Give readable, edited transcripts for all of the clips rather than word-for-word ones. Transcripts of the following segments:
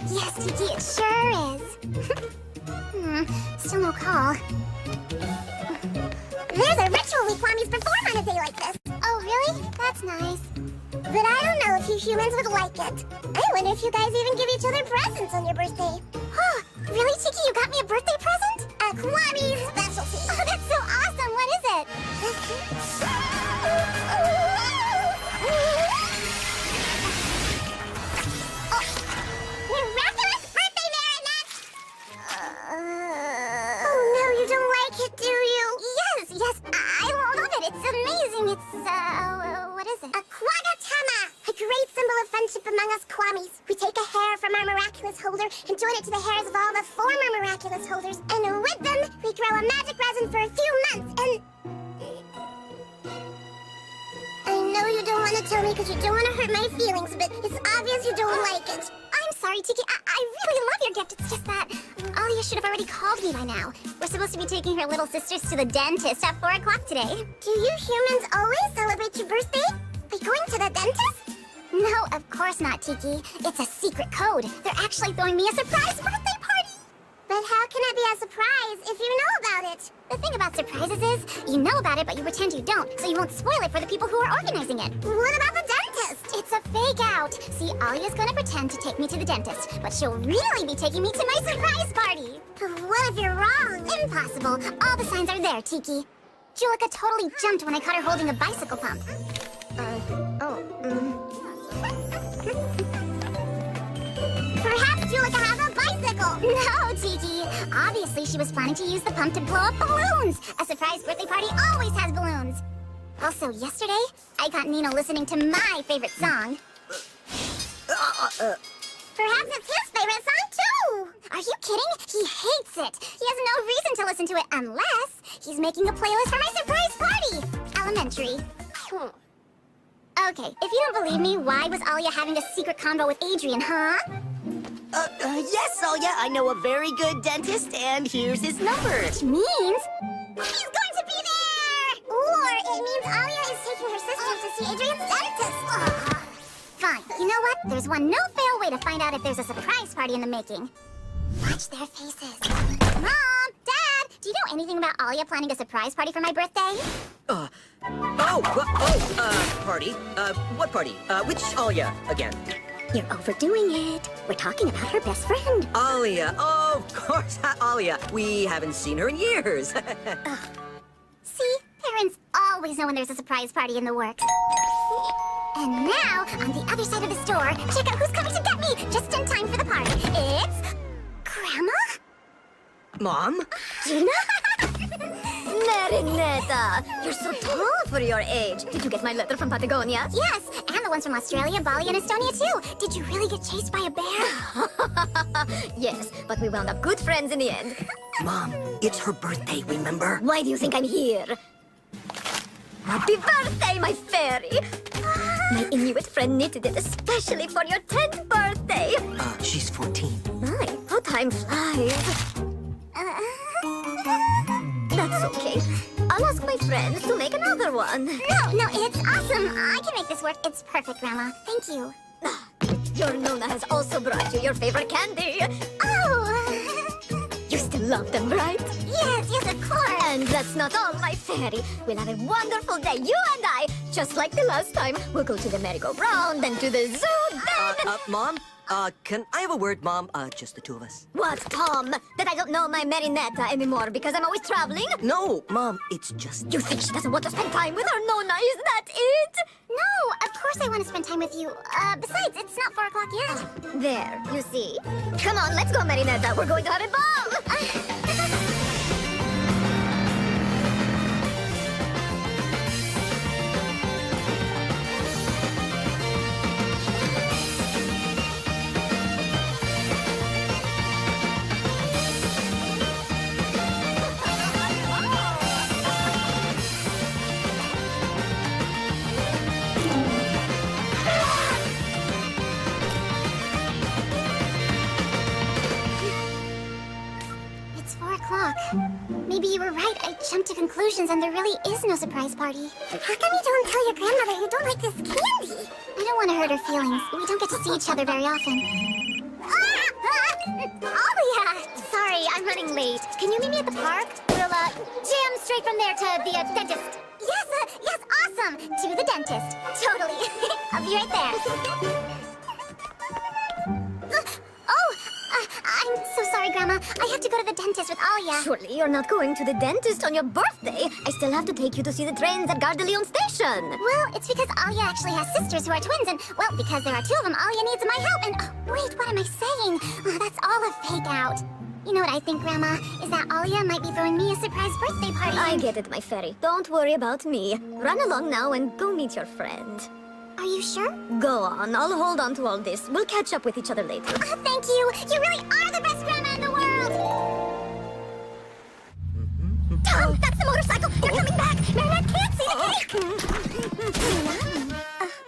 Yes, Tiki, it sure is. Still no call. There's a ritual we Kwamis perform on a day like this. Oh, really? That's nice. But I don't know if you humans would like it. I wonder if you guys even give each other presents on your birthday. Oh, really, Tiki? You got me a birthday present? A Kwami specialty. Oh, that's so awesome. What is it? Miraculous birthday, Marinette! Oh, no, you don't like it, do you? Yes, I love it. It's amazing. It's, what is it? A Kwagatama, a great symbol of friendship among us Kwamis. We take a hair from our miraculous holder and join it to the hairs of all the former miraculous holders, and with them, we grow a magic resin for a few months, and... I know you don't want to tell me because you don't want to hurt my feelings, but it's obvious you don't like it. I'm sorry, Tiki. I really love your gift. It's just that Alia should have already called me by now. We're supposed to be taking her little sisters to the dentist at 4 o'clock today. Do you humans always celebrate your birthday by going to the dentist? No, of course not, Tiki. It's a secret code. They're actually throwing me a surprise birthday party. But how can it be a surprise if you know about it? The thing about surprises is, you know about it, but you pretend you don't, so you won't spoil it for the people who are organizing it. What about the dentist? It's a fake out. See, Alia's gonna pretend to take me to the dentist, but she'll really be taking me to my surprise party. But what if you're wrong? Impossible. All the signs are there, Tiki. Juleka totally jumped when I caught her holding a bicycle pump. Perhaps Juleka has a bicycle! No, Tiki! Obviously, she was planning to use the pump to blow up balloons! A surprise birthday party always has balloons! Also, yesterday, I got Nino listening to my favorite song. Perhaps it's his favorite song, too! Are you kidding? He hates it! He has no reason to listen to it unless he's making a playlist for my surprise party! Elementary. Okay, if you don't believe me, why was Alia having a secret convo with Adrian, huh? Yes, Alia, I know a very good dentist, and here's his number. Which means... he's going to be there! Or it means Alia is taking her sisters to see Adrian's dentist. Fine, you know what? There's one no-fail way to find out if there's a surprise party in the making. Watch their faces. Mom! Dad! Do you know anything about Alia planning a surprise party for my birthday? Party? What party? Which Alia again? You're overdoing it. We're talking about her best friend. Alia. Oh, of course, Alia. We haven't seen her in years. See? Parents always know when there's a surprise party in the works. And now, on the other side of the store, check out who's coming to get me, just in time for the party. It's... Grandma? Mom? Gina? Marinetta, you're so tall for your age. Did you get my letter from Patagonia? Yes, and the ones from Australia, Bali, and Estonia, too. Did you really get chased by a bear? Yes, but we wound up good friends in the end. Mom, it's her birthday, remember? Why do you think I'm here? Happy birthday, my fairy! My Inuit friend knitted it especially for your 10th birthday. She's 14. My, how time flies. That's okay. I'll ask my friends to make another one. No, it's awesome. I can make this work. It's perfect, Grandma. Thank you. Your Nona has also brought you your favorite candy. Oh! You still love them, right? Yes, of course. And that's not all, my fairy. We'll have a wonderful day, you and I. Just like the last time. We'll go to the merry-go-round, then to the zoo, then... Mom? Can I have a word, Mom? Just the two of us. What, Tom? That I don't know my Marinetta anymore because I'm always traveling? No, Mom, it's just... You think she doesn't want to spend time with her Nona, is that it? No, of course I want to spend time with you. Besides, it's not 4 o'clock yet. There, you see? Come on, let's go, Marinetta. We're going to have a ball! Maybe you were right. I jumped to conclusions and there really is no surprise party. How come you don't tell your grandmother you don't like this candy? I don't want to hurt her feelings. We don't get to see each other very often. Ah! Alia! Sorry, I'm running late. Can you meet me at the park? We'll, jam straight from there to the, dentist. Yes, awesome! To the dentist. Totally. I'll be right there. I'm so sorry, Grandma. I have to go to the dentist with Alia. Surely you're not going to the dentist on your birthday. I still have to take you to see the trains at Gare de Lyon station. Well, it's because Alia actually has sisters who are twins, and, well, because there are two of them, Alia needs my help, and, wait, what am I saying? That's all a fake out. You know what I think, Grandma? Is that Alia might be throwing me a surprise birthday party. I get it, my fairy. Don't worry about me. Run along now and go meet your friend. Are you sure? Go on. I'll hold on to all this. We'll catch up with each other later. Oh, thank you. You really are the best grandma in the world. Tom, that's the motorcycle. They're coming back. Marinette can't see the cake.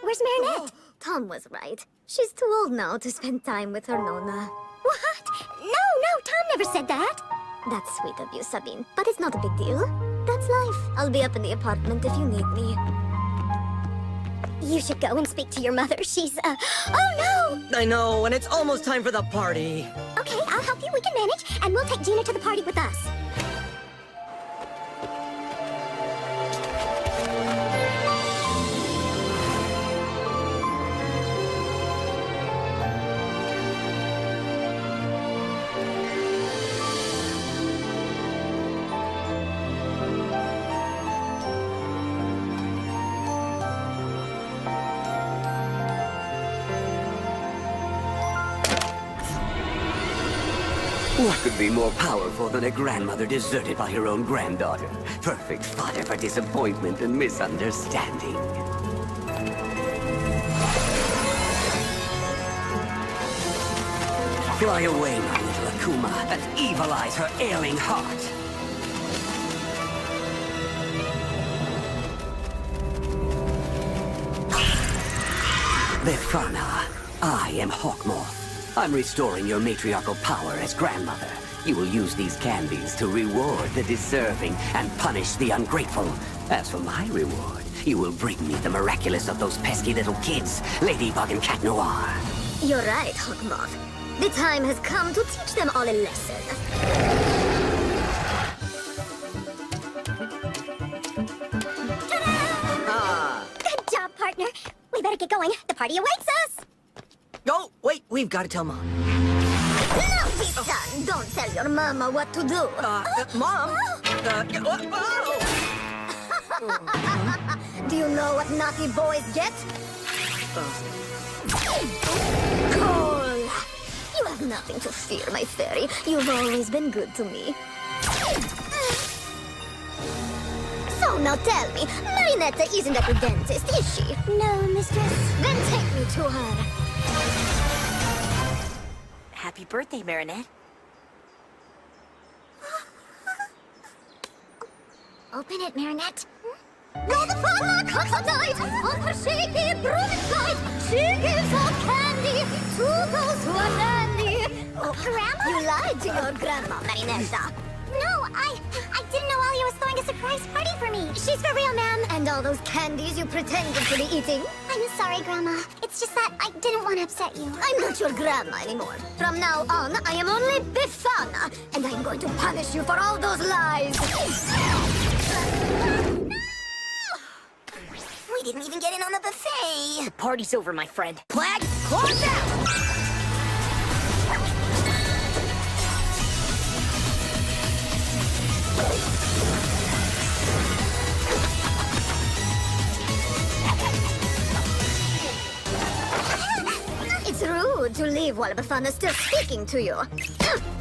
Where's Marinette? Tom was right. She's too old now to spend time with her Nona. What? No, Tom never said that. That's sweet of you, Sabine. But it's not a big deal. That's life. I'll be up in the apartment if you need me. You should go and speak to your mother. She's, oh no! I know, and it's almost time for the party. Okay, I'll help you. We can manage, and we'll take Gina to the party with us. What could be more powerful than a grandmother deserted by her own granddaughter? Perfect fodder for disappointment and misunderstanding. Fly away, my little Akuma, and evilize her ailing heart. Befana, I am Hawkmoth. I'm restoring your matriarchal power as grandmother. You will use these candies to reward the deserving and punish the ungrateful. As for my reward, you will bring me the miraculous of those pesky little kids, Ladybug and Cat Noir. You're right, Hawkmoth. The time has come to teach them all a lesson. Good job, partner. We better get going. The party awaits us. Oh, wait, we've got to tell Mom. Naughty son, don't tell your mama what to do. Mom? Do you know what naughty boys get? Cool. You have nothing to fear, my fairy. You've always been good to me. So now tell me, Marinette isn't at the dentist, is she? No, mistress. Then take me to her. Happy birthday, Marinette. Open it, Marinette. Now the farmer comes at night on her shaky brooming flight. She gives out candy to those who are dandy. Oh, Grandma? You lied to your grandma, Marinetta. No, I didn't know Alia was throwing a surprise party for me. She's for real, ma'am. And all those candies you pretended to be eating? I'm sorry, Grandma. It's just that I didn't want to upset you. I'm not your grandma anymore. From now on, I am only Befana, and I'm going to punish you for all those lies. We didn't even get in on the buffet. The party's over, my friend. Flag, claws out! It's rude to leave while Befana's still speaking to you.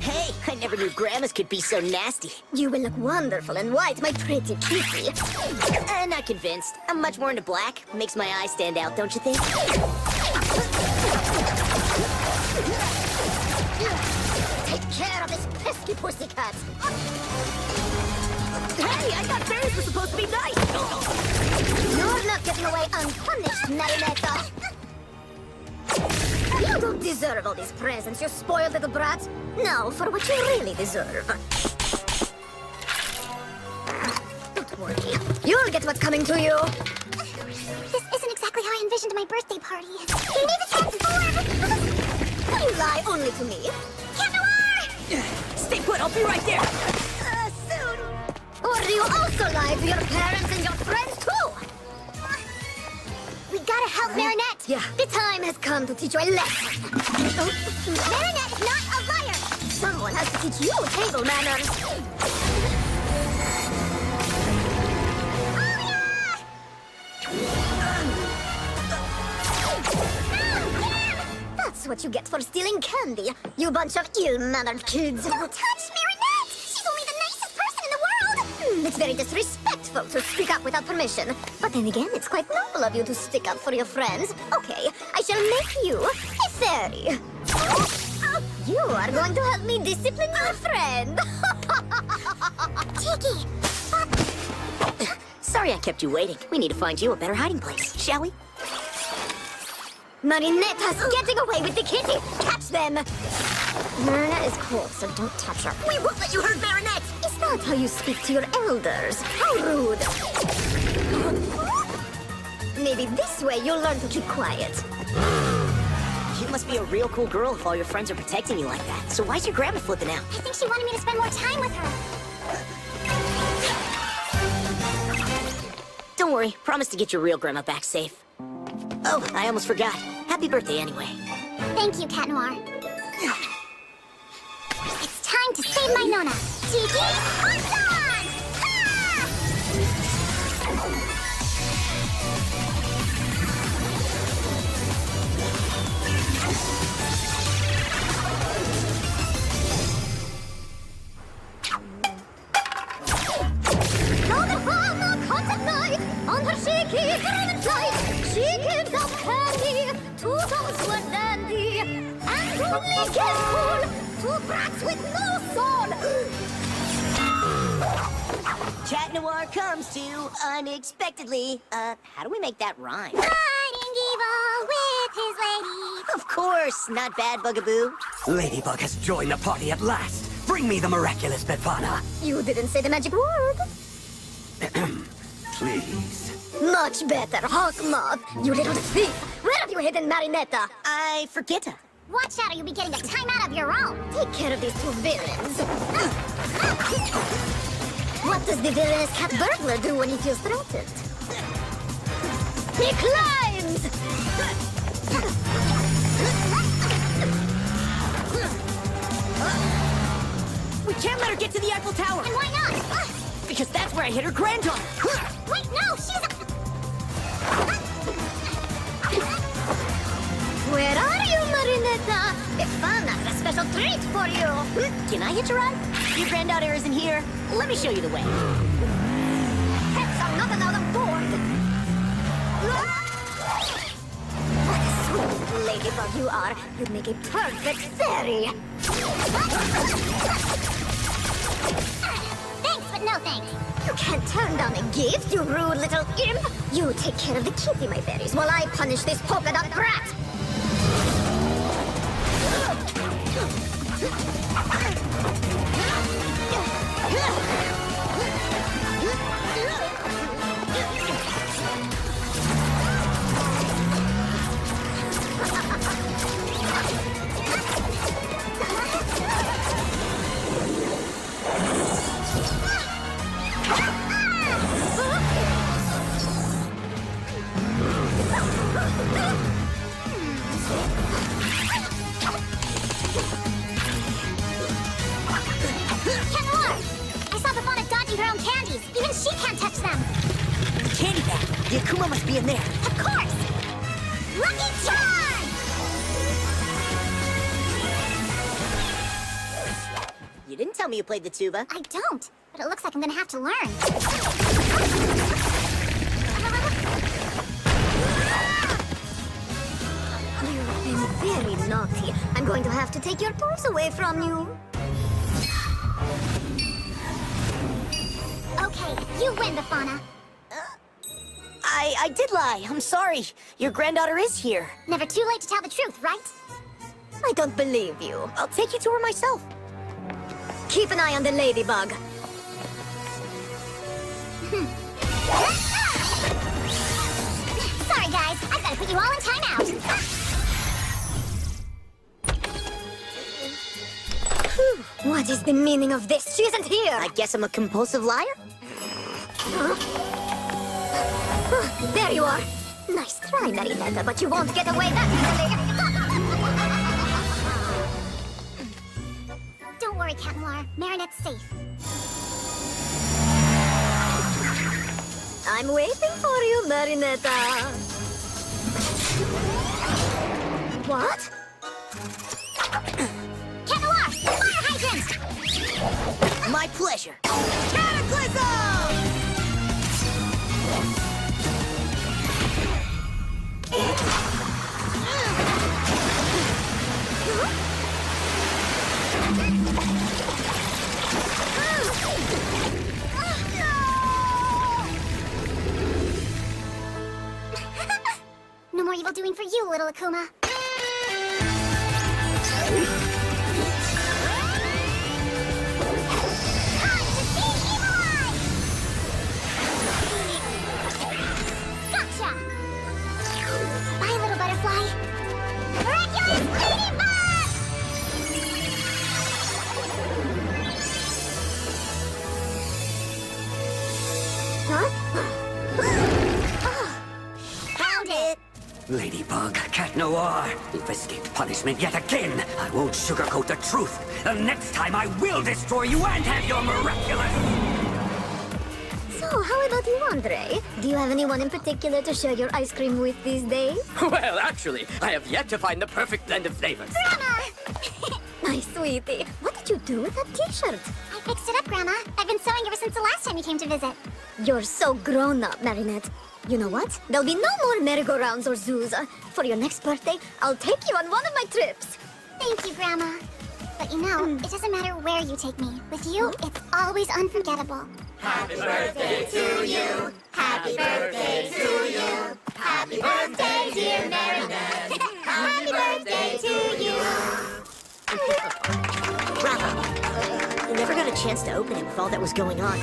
Hey, I never knew grandmas could be so nasty. You will look wonderful in white, my pretty kitty. Not convinced. I'm much more into black. Makes my eyes stand out, don't you think? Take care of this pesky pussycat. Hey, I thought fairies were supposed to be nice. You're not getting away unpunished, Marinetta. You don't deserve all these presents, you spoiled little brat. Now, for what you really deserve. Don't worry. You'll get what's coming to you. This isn't exactly how I envisioned my birthday party. Give me the transform! You lie only to me. Can't Stay put, I'll be right there. Soon. Or do you also lie to your parents and your friends too? We gotta help Marinette. Yeah, the time has come to teach you a lesson. Marinette is not a liar. Someone has to teach you table manners. That's what you get for stealing candy, you bunch of ill-mannered kids. Don't touch Marinette. She's only the nicest person in the world. It's very disrespectful to speak up without permission. But then again, it's quite noble of you to stick up for your friends. Okay, I shall make you a fairy. You are going to help me discipline your friend. Tiki. Sorry I kept you waiting. We need to find you a better hiding place, shall we? Marinetta's getting away with the kitty. Catch them. Marinette is cold, so don't touch her. We won't let you hurt Marinette! Is that how you speak to your elders? How rude. Maybe this way you'll learn to keep quiet. You must be a real cool girl if all your friends are protecting you like that. So why's your grandma flipping out? I think she wanted me to spend more time with her. Don't worry, promise to get your real grandma back safe. Oh, I almost forgot. Happy birthday anyway. Thank you, Cat Noir. It's time to save my Nona. Tiki, hot dog! On her shaky golden flight, she gives out candy to those who are dandy, and only gives cool to brats with no soul. Cat Noir comes to unexpectedly. How do we make that rhyme? Fighting evil with his lady. Of course, not bad, Bugaboo. Ladybug has joined the party at last. Bring me the miraculous Befana. You didn't say the magic word. Please. Much better, Hawk Moth. You little thief. Where have you hidden Marinetta? I forget her. Watch out or you'll be getting a timeout of your own. Take care of these two villains. What does the villainous cat burglar do when he feels threatened? He climbs! We can't let her get to the Eiffel Tower. And why not? Because that's where I hit her granddaughter. Wait, no, she's a... Where are you, Marinetta? Befana has a special treat for you. Can I hitch a ride? Your granddaughter isn't here. Let me show you the way. Pets are not allowed on board. What a sweet ladybug you are. You'd make a perfect fairy. Thanks, but no thanks. You can't turn down a gift, you rude little imp. You take care of the kitty, my fairies, while I punish this polka dot brat. Cat Noir! I saw Befana dodging her own candies. Even she can't touch them. Candy bag. The Akuma must be in there. Of course! Lucky Charm! You didn't tell me you played the tuba. I don't, but it looks like I'm gonna have to learn. You've been very naughty. I'm going to have to take your toys away from you. Okay, you win, Befana. I did lie. I'm sorry. Your granddaughter is here. Never too late to tell the truth, right? I don't believe you. I'll take you to her myself. Keep an eye on the ladybug. Sorry, guys. I've got to put you all in timeout. What is the meaning of this? She isn't here! I guess I'm a compulsive liar? There you are! Nice try, Marinetta, but you won't get away that easily! Don't worry, Cat Noir. Marinette's safe. I'm waiting for you, Marinetta. What? Cat Noir! Fire hydrant! My pleasure. No more evil doing for you, little Akuma. Time to see Evil Eye! Gotcha! Bye, little butterfly. Miraculous Ladybug! Huh? Found it! Ladybug, Cat Noir, you've escaped punishment yet again. I won't sugarcoat the truth. The next time I will destroy you and have your miraculous... So, how about you, Andre? Do you have anyone in particular to share your ice cream with these days? Well, actually, I have yet to find the perfect blend of flavors. Grandma! My sweetie, what did you do with that t-shirt? I fixed it up, Grandma. I've been sewing ever since the last time you came to visit. You're so grown up, Marinette. You know what? There'll be no more merry-go-rounds or zoos. For your next birthday, I'll take you on one of my trips. Thank you, Grandma. But you know, it doesn't matter where you take me. With you, it's always unforgettable. Happy birthday to you. Happy birthday to you. Happy birthday, dear Marinette. Happy birthday to you. Bravo. I never got a chance to open it with all that was going on.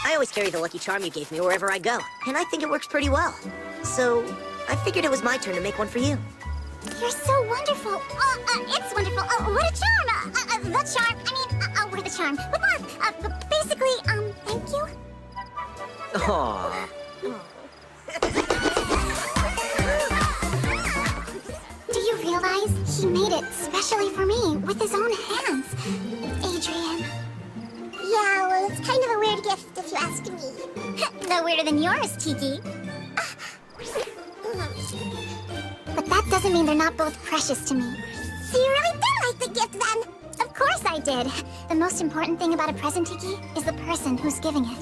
I always carry the lucky charm you gave me wherever I go, and I think it works pretty well. So, I figured it was my turn to make one for you. You're so wonderful. It's wonderful. What a charm. The charm. I mean, I'll wear the charm. With love. But basically, thank you. Aww. Do you realize he made it specially for me with his own hands? Adrian. Yeah, well, it's kind of a weird gift if you ask me. No weirder than yours, Tiki. But that doesn't mean they're not both precious to me. So you really did like the gift then? Of course I did. The most important thing about a present, Tiki, is the person who's giving it.